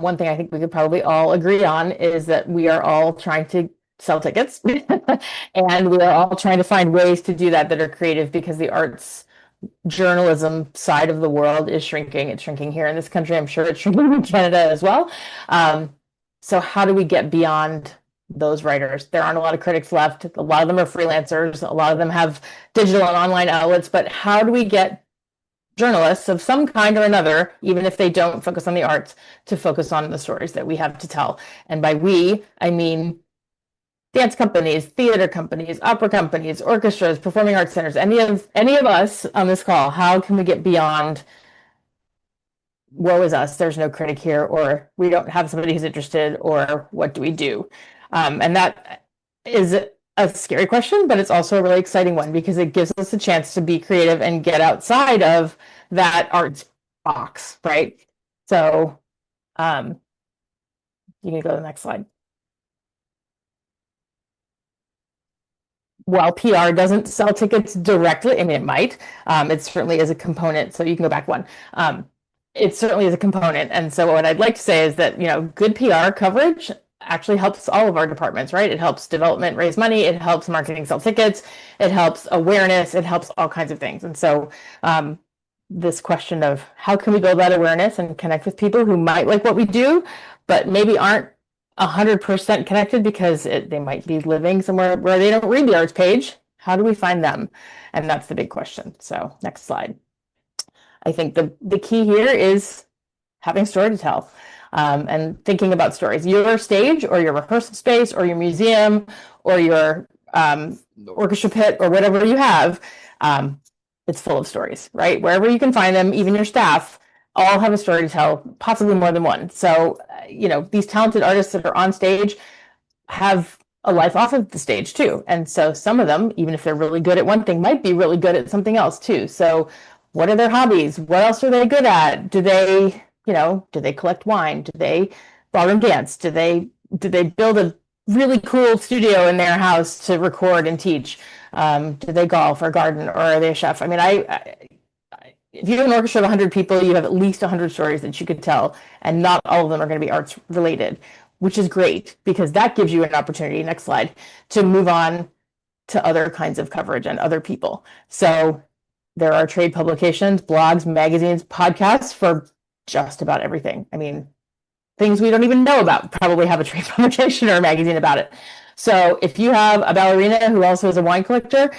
One thing I think we could probably all agree on is that we are all trying to sell tickets and we are all trying to find ways to do that are creative because the arts journalism side of the world is shrinking. It's shrinking here in this country. I'm sure it's shrinking in Canada as well. Um, so how do we get beyond those writers? There aren't a lot of critics left. A lot of them are freelancers. A lot of them have digital and online outlets. But how do we get journalists of some kind or another, even if they don't focus on the arts, to focus on the stories that we have to tell? And by we, I mean dance companies, theater companies, opera companies, orchestras, performing arts centers, any of us on this call. How can we get beyond woe is us, there's no critic here, or we don't have somebody who's interested, or what do we do? And that is a scary question, but it's also a really exciting one because it gives us a chance to be creative and get outside of that arts box, right? So you can go to the next slide. While PR doesn't sell tickets directly, I mean, it might, it certainly is a component. So you can go back one. It certainly is a component. And so what I'd like to say is that, good PR coverage actually helps all of our departments, right? It helps development raise money. It helps marketing sell tickets. It helps awareness. It helps all kinds of things. And so this question of how can we build that awareness and connect with people who might like what we do, but maybe aren't 100% connected because they might be living somewhere where they don't read the arts page. How do we find them? And that's the big question. So next slide. I think the key here is having a story to tell and thinking about stories. Your stage or your rehearsal space or your museum or your orchestra pit or whatever you have, it's full of stories, right? Wherever you can find them, even your staff, all have a story to tell, possibly more than one. So, these talented artists that are on stage have a life off of the stage too. And so some of them, even if they're really good at one thing, might be really good at something else too. So what are their hobbies? What else are they good at? Do they collect wine? Do they ballroom dance? Do they build a really cool studio in their house to record and teach? Do they golf or garden, or are they a chef? I mean, if you have an orchestra of 100 people, you have at least 100 stories that you could tell, and not all of them are going to be arts related, which is great because that gives you an opportunity, next slide, to move on to other kinds of coverage and other people. So there are trade publications, blogs, magazines, podcasts for just about everything. I mean, things we don't even know about probably have a trade publication or a magazine about it. So if you have a ballerina who also is a wine collector,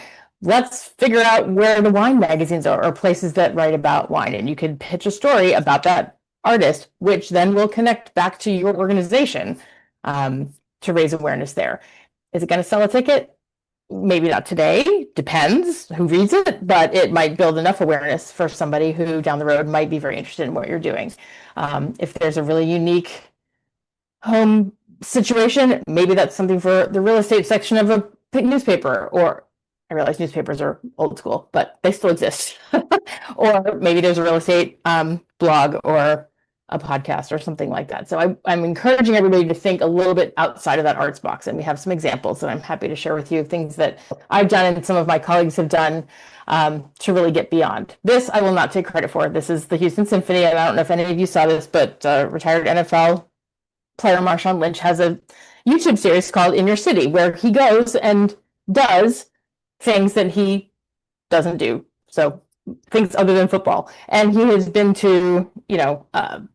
let's figure out where the wine magazines are or places that write about wine. And you can pitch a story about that artist, which then will connect back to your organization to raise awareness there. Is it going to sell a ticket? Maybe not today, depends who reads it, but it might build enough awareness for somebody who down the road might be very interested in what you're doing. If there's a really unique home situation, maybe that's something for the real estate section of a newspaper, or I realize newspapers are old school, but they still exist. Or maybe there's a real estate blog or a podcast or something like that. So I'm encouraging everybody to think a little bit outside of that arts box. And we have some examples that I'm happy to share with you, things that I've done and some of my colleagues have done to really get beyond. This I will not take credit for. This is the Houston Symphony. And I don't know if any of you saw this, but retired NFL player Marshawn Lynch has a YouTube series called In Your City, where he goes and does things that he doesn't do. So things other than football. And he has been to,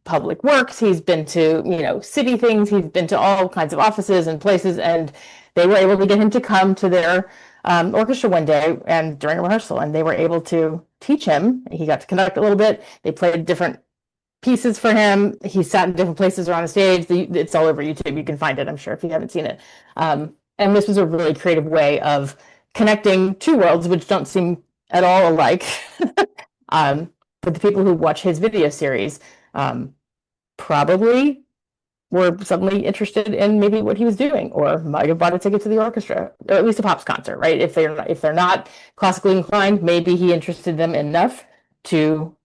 public works. He's been to, city things. He's been to all kinds of offices and places. And they were able to get him to come to their orchestra one day and during a rehearsal. And they were able to teach him. He got to conduct a little bit. They played different pieces for him. He sat in different places around the stage. It's all over YouTube. You can find it, I'm sure, if you haven't seen it. And this was a really creative way of connecting two worlds which don't seem at all alike. But the people who watch his video series probably were suddenly interested in maybe what he was doing, or might have bought a ticket to the orchestra, or at least a Pops concert, right? If they're not classically inclined, maybe he interested them enough to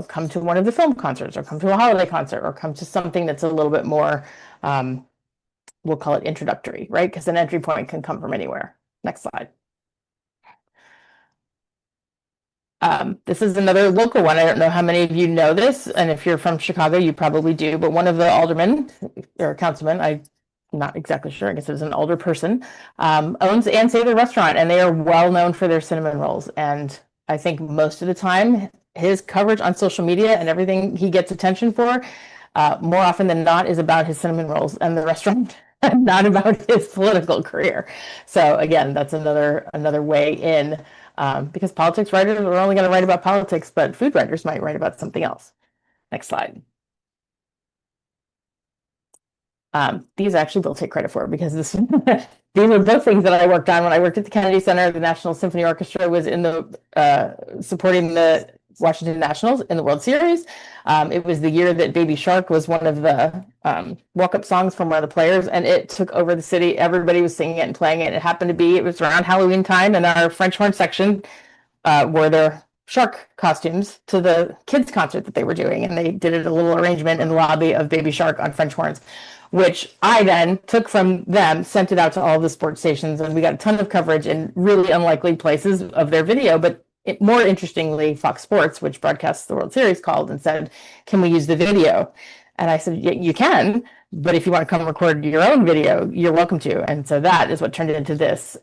come to one of the film concerts, or come to a holiday concert, or come to something that's a little bit more, we'll call it introductory, right? Because an entry point can come from anywhere. Next slide. This is another local one. I don't know how many of you know this, and if you're from Chicago, you probably do. But one of the aldermen or councilmen, I'm not exactly sure. I guess it was an older person, owns Ann Sather Restaurant, and they are well known for their cinnamon rolls. And I think most of the time, his coverage on social media and everything he gets attention for, more often than not, is about his cinnamon rolls and the restaurant, and not about his political career. So again, that's another way in, because politics writers are only going to write about politics, but food writers might write about something else. Next slide. These actually will take credit for because these were both things that I worked on when I worked at the Kennedy Center. The National Symphony Orchestra was in the supporting the Washington Nationals in the World Series. It was the year that Baby Shark was one of the walk-up songs from one of the players, and it took over the city. Everybody was singing it and playing it. It was around Halloween time, and our French horn section wore their shark costumes to the kids concert that they were doing, and they did a little arrangement in the lobby of Baby Shark on French horns, which I then took from them, sent it out to all the sports stations, and we got a ton of coverage in really unlikely places of their video. But more interestingly, Fox Sports, which broadcasts the World Series, called and said, "Can we use the video?" And I said, "You can, but if you want to come record your own video, you're welcome to." And so that is what turned it into this,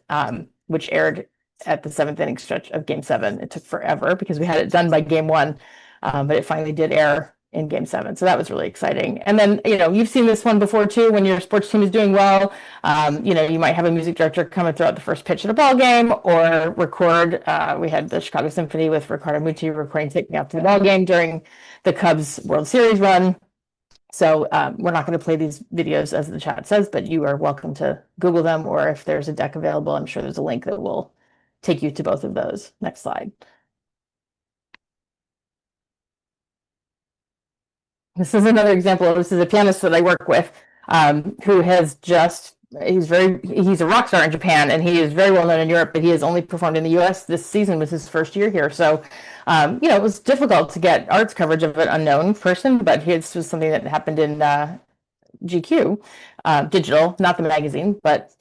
which aired at the seventh inning stretch of Game 7. It took forever because we had it done by Game 1, but it finally did air in Game 7. So that was really exciting. And then, you've seen this one before too, when your sports team is doing well. You might have a music director come and throw out the first pitch at a ball game, or record. We had the Chicago Symphony with Ricardo Muti recording Take Me Out to the Ball Game during the Cubs World Series run. So we're not going to play these videos as the chat says, but you are welcome to Google them, or if there's a deck available, I'm sure there's a link that will take you to both of those. Next slide. This is another example. This is a pianist that I work with, who has he's a rock star in Japan, and he is very well known in Europe, but he has only performed in the US. This season was his first year here. So, it was difficult to get arts coverage of an unknown person, but this was something that happened in GQ, digital, not the magazine, but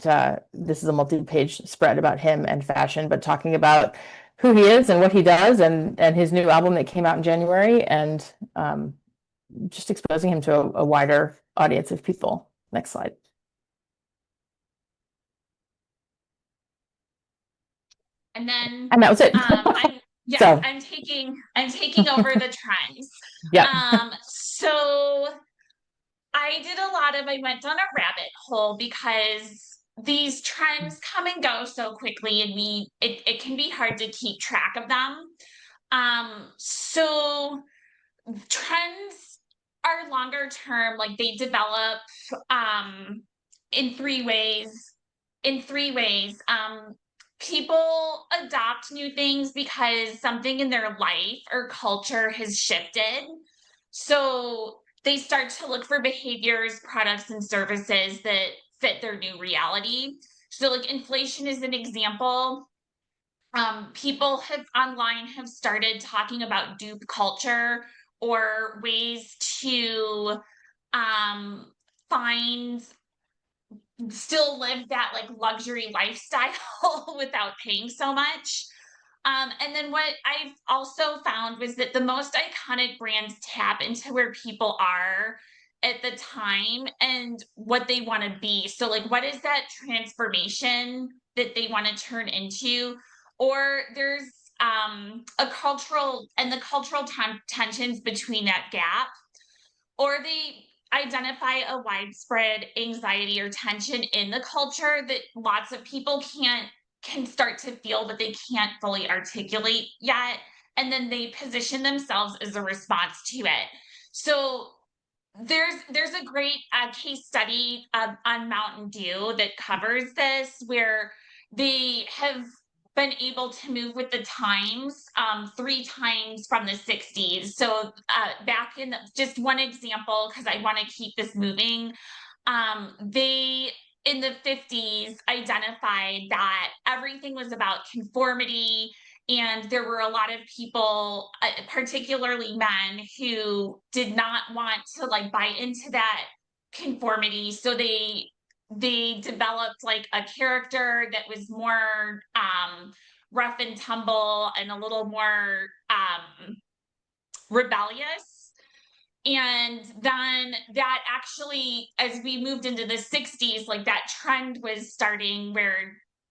this is a multi-page spread about him and fashion, but talking about who he is and what he does, and his new album that came out in January, and just exposing him to a wider audience of people. Next slide. And then And that was it. I'm taking over the trends. Yeah. So I went down a rabbit hole because these trends come and go so quickly, and it can be hard to keep track of them. So trends are longer term, like they develop in three ways. People adopt new things because something in their life or culture has shifted. So they start to look for behaviors, products, and services that fit their new reality. So, like, inflation is an example. People online have started talking about dupe culture, or ways to find still live that like luxury lifestyle without paying so much. And then what I've also found was that the most iconic brands tap into where people are at the time and what they want to be. So, like, what is that transformation that they want to turn into? Or there's the cultural tensions between that gap, or they identify a widespread anxiety or tension in the culture that lots of people can start to feel, but they can't fully articulate yet, and then they position themselves as a response to it. So there's a great case study on Mountain Dew that covers this, where they have been able to move with the times 3 times from the 60s. So back in just one example, because I want to keep this moving, they in the 50s identified that everything was about conformity, and there were a lot of people, particularly men, who did not want to like buy into that conformity. So they developed like a character that was more rough and tumble and a little more rebellious. And then that actually, as we moved into the 60s, like that trend was starting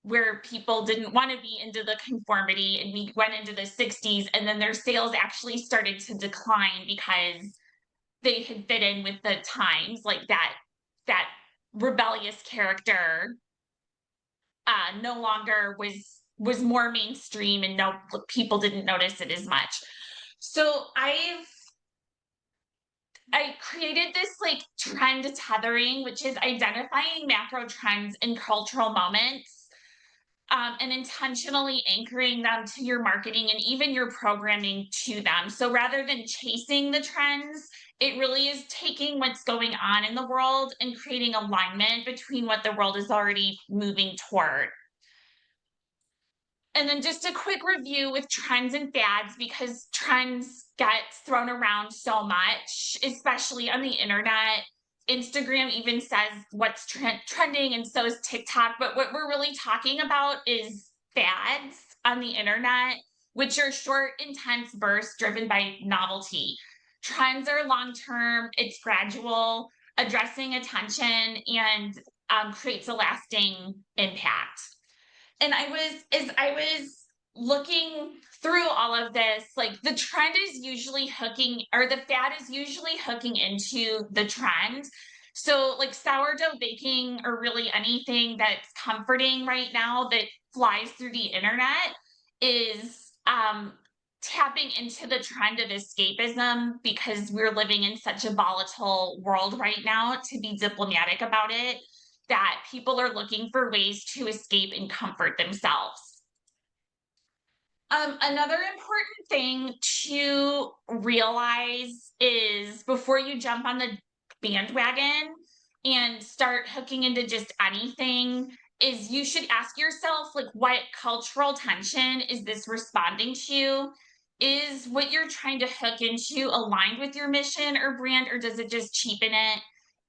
where people didn't want to be into the conformity, and we went into the 60s, and then their sales actually started to decline because they had fit in with the times, like that rebellious character no longer was more mainstream, and no people didn't notice it as much. So I created this like trend tethering, which is identifying macro trends in cultural moments, and intentionally anchoring them to your marketing and even your programming to them. So rather than chasing the trends, it really is taking what's going on in the world and creating alignment between what the world is already moving toward. And then just a quick review with trends and fads, because trends get thrown around so much, especially on the internet. Instagram even says what's trending, and so is TikTok. But what we're really talking about is fads on the internet, which are short, intense bursts driven by novelty. Trends are long term, it's gradual, addressing attention, and creates a lasting impact. And as I was looking through all of this, like the trend is usually hooking, or the fad is usually hooking into the trend. So like sourdough baking, or really anything that's comforting right now that flies through the internet, is tapping into the trend of escapism, because we're living in such a volatile world right now, to be diplomatic about it, that people are looking for ways to escape and comfort themselves. Another important thing to realize is, before you jump on the bandwagon and start hooking into just anything, is you should ask yourself, like, what cultural tension is this responding to? Is what you're trying to hook into aligned with your mission or brand, or does it just cheapen it?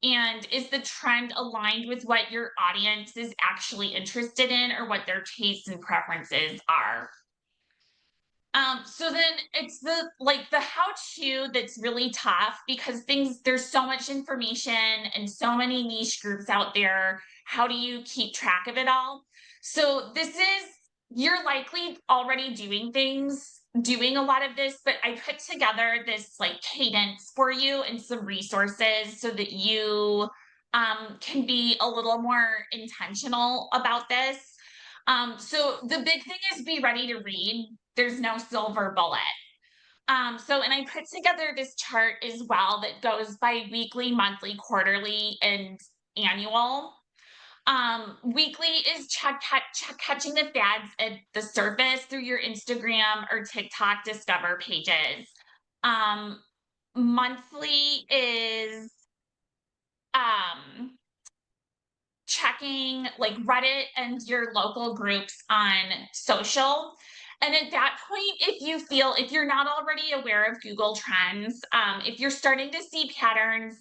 And is the trend aligned with what your audience is actually interested in, or what their tastes and preferences are? So then it's the how-to that's really tough, because there's so much information and so many niche groups out there. How do you keep track of it all? So you're likely already doing a lot of this, but I put together this like cadence for you and some resources so that you can be a little more intentional about this. So the big thing is, be ready to read. There's no silver bullet. And I put together this chart as well that goes by weekly, monthly, quarterly, and annual. Weekly is catching the fads at the surface through your Instagram or TikTok discover pages. Monthly is checking like Reddit and your local groups on social. And at that point, if you're not already aware of Google Trends, if you're starting to see patterns,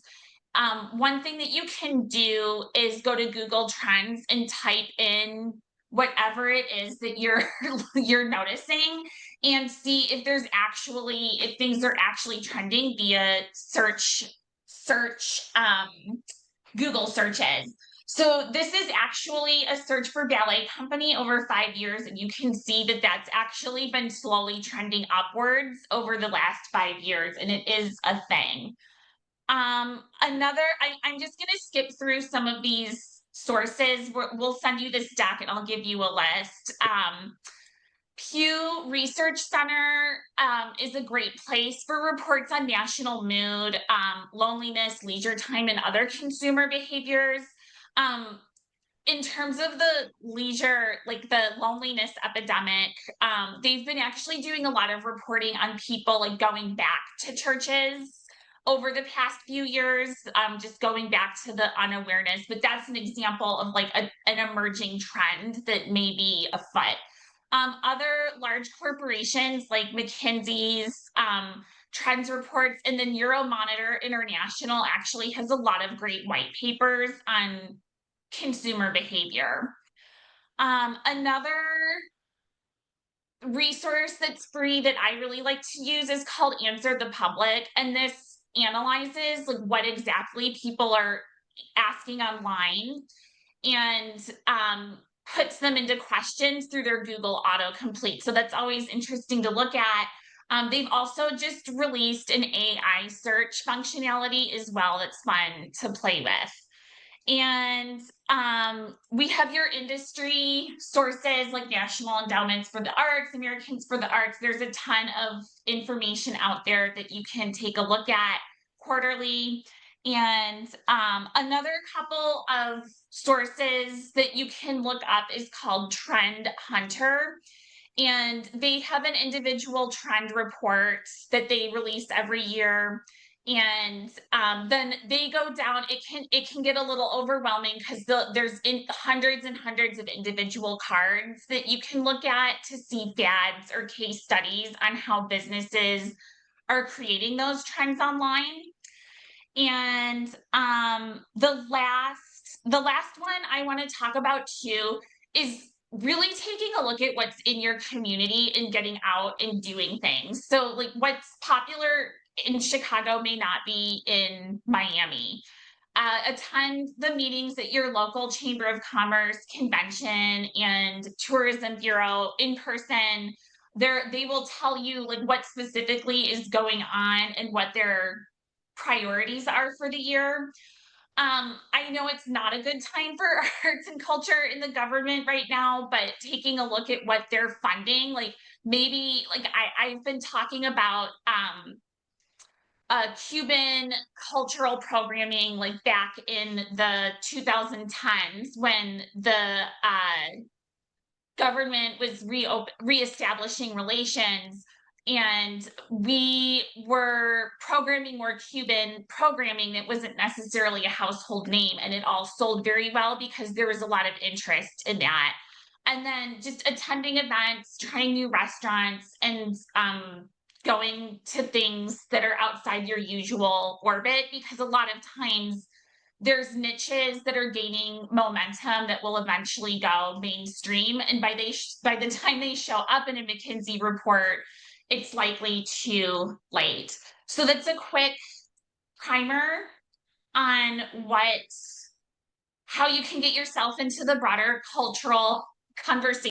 one thing that you can do is go to Google Trends and type in whatever it is that you're you're noticing, and see if things are actually trending via search Google searches. So this is actually a search for ballet company over 5 years, and you can see that that's actually been slowly trending upwards over the last 5 years, and it is a thing. I'm just going to skip through some of these sources. We'll send you this deck, and I'll give you a list. Pew Research Center is a great place for reports on national mood, loneliness, leisure time, and other consumer behaviors. In terms of the leisure, like the loneliness epidemic, they've been actually doing a lot of reporting on people like going back to churches over the past few years, just going back to the unawareness. But that's an example of like an emerging trend that may be afoot. Other large corporations like McKinsey's trends reports, and the Euromonitor International actually has a lot of great white papers on consumer behavior. Another resource that's free that I really like to use is called Answer the Public. And this analyzes like what exactly people are asking online and puts them into questions through their Google autocomplete. So that's always interesting to look at. They've also just released an AI search functionality as well that's fun to play with. And we have your industry sources like National Endowments for the Arts, Americans for the Arts. There's a ton of information out there that you can take a look at quarterly. And another couple of sources that you can look up is called Trend Hunter. And they have an individual trend report that they release every year, and then they go down. It can get a little overwhelming because there's hundreds and hundreds of individual cards that you can look at to see fads or case studies on how businesses are creating those trends online. And the last one I want to talk about too is really taking a look at what's in your community and getting out and doing things. So like what's popular in Chicago may not be in Miami. Attend the meetings at your local Chamber of Commerce, convention, and tourism bureau in person. They will tell you like what specifically is going on and what their priorities are for the year. I know it's not a good time for arts and culture in the government right now, but taking a look at what they're funding, like maybe like I've been talking about Cuban cultural programming like back in the 2010s when the government was reestablishing relations, and we were programming more Cuban programming that wasn't necessarily a household name, and it all sold very well because there was a lot of interest in that. And then just attending events, trying new restaurants, and going to things that are outside your usual orbit, because a lot of times there's niches that are gaining momentum that will eventually go mainstream, and by the time they show up in a McKinsey report, it's likely too late. So that's a quick primer on how you can get yourself into the broader cultural conversation.